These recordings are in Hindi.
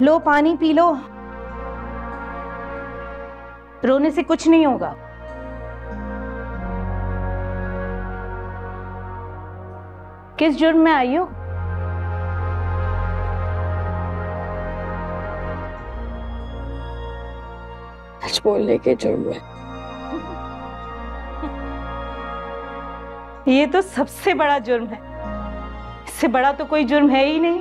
लो पानी पी लो, रोने से कुछ नहीं होगा। किस जुर्म में आई हो? सच बोलने के जुर्म में। ये तो सबसे बड़ा जुर्म है, इससे बड़ा तो कोई जुर्म है ही नहीं।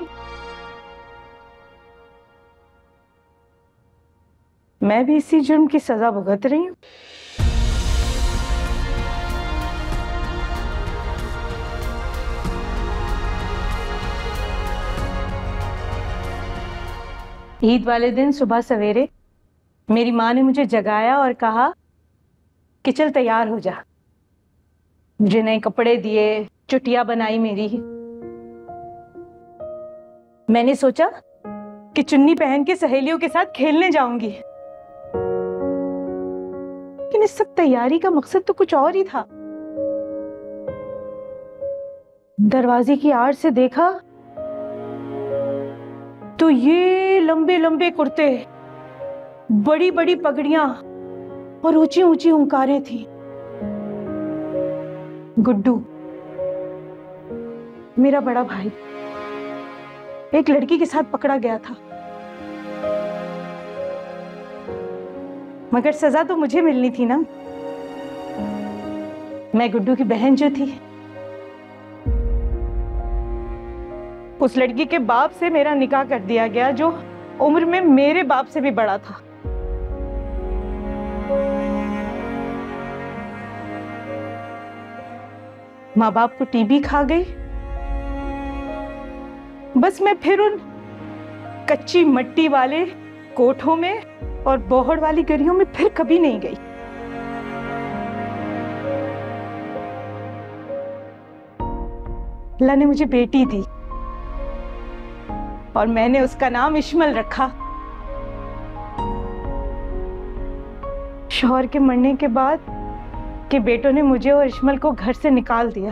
मैं भी इसी जुर्म की सजा भुगत रही हूँ। ईद वाले दिन सुबह सवेरे मेरी माँ ने मुझे जगाया और कहा कि चल तैयार हो जा। मुझे नए कपड़े दिए, चुटिया बनाई मेरी। मैंने सोचा कि चुन्नी पहन के सहेलियों के साथ खेलने जाऊंगी, लेकिन इस सब तैयारी का मकसद तो कुछ और ही था। दरवाजे की आड़ से देखा तो ये लंबे लंबे कुर्ते, बड़ी बड़ी पगड़ियां और ऊंची ऊंची हुंकारें थी। गुड्डू, मेरा बड़ा भाई, एक लड़की के साथ पकड़ा गया था, मगर सजा तो मुझे मिलनी थी ना। मैं गुड्डू की बहन जो थी, उस लड़की के बाप से मेरा निकाह कर दिया गया, जो उम्र में मेरे बाप से भी बड़ा था। माँ बाप को टीबी खा गई। बस मैं फिर उन कच्ची मट्टी वाले कोठों में और बोहड़ वाली गलियों में फिर कभी नहीं गई। अल्लाह ने मुझे बेटी दी और मैंने उसका नाम इश्मल रखा। शौहर के मरने के बाद के बेटों ने मुझे और इश्मल को घर से निकाल दिया।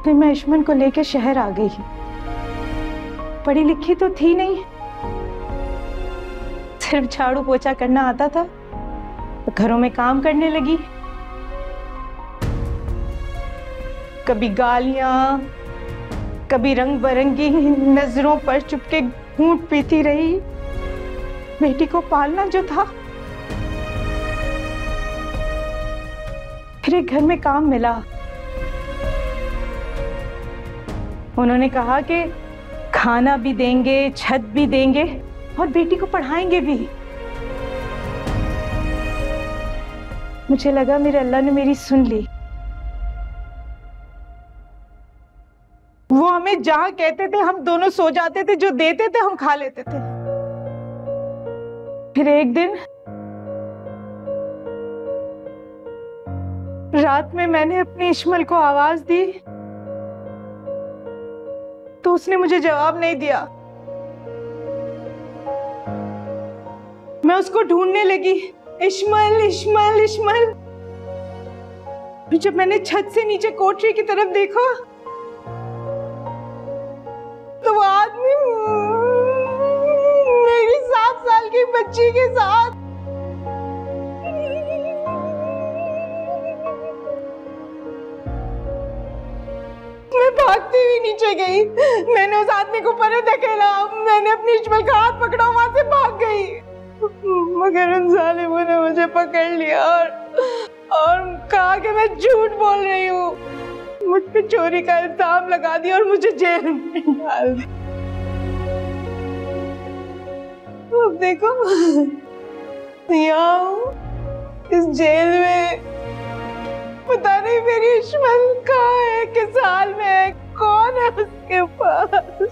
फिर मैं इश्मल को लेकर शहर आ गई। पढ़ी लिखी तो थी नहीं, सिर्फ झाड़ू पोछा करना आता था, तो घरों में काम करने लगी। कभी गालियां, कभी रंग बिरंगी नजरों पर चुपके घूंट पीती रही। बेटी को पालना जो था। फिर एक घर में काम मिला। उन्होंने कहा कि खाना भी देंगे, छत भी देंगे और बेटी को पढ़ाएंगे भी। मुझे लगा मेरे अल्लाह ने मेरी सुन ली। वो हमें जहां कहते थे हम दोनों सो जाते थे, जो देते थे हम खा लेते थे। फिर एक दिन रात में मैंने अपनी इश्मल को आवाज दी तो उसने मुझे जवाब नहीं दिया। मैं उसको ढूंढने लगी, इश्मल इश्मल इश्मल। जब मैंने छत से नीचे कोठरी की तरफ देखा तो वो आदमी मेरी 7 साल की बच्ची के साथ। मैं भागती हुई नीचे गई। मैंने उस आदमी को परे धकेला। मैंने अपनी इश्मल का हाथ पकड़ा, वहां से भाग गई, मगर उन जालिमों ने मुझे पकड़ लिया और कहा कि मैं झूठ बोल रही हूँ। मुझ पे चोरी का इल्जाम लगा दिया और मुझे जेल में डाल दिया। अब देखो यहाँ हूँ इस जेल में। पता नहीं मेरी इश्मल कहाँ है, किस हाल में है, कौन है उसके पास।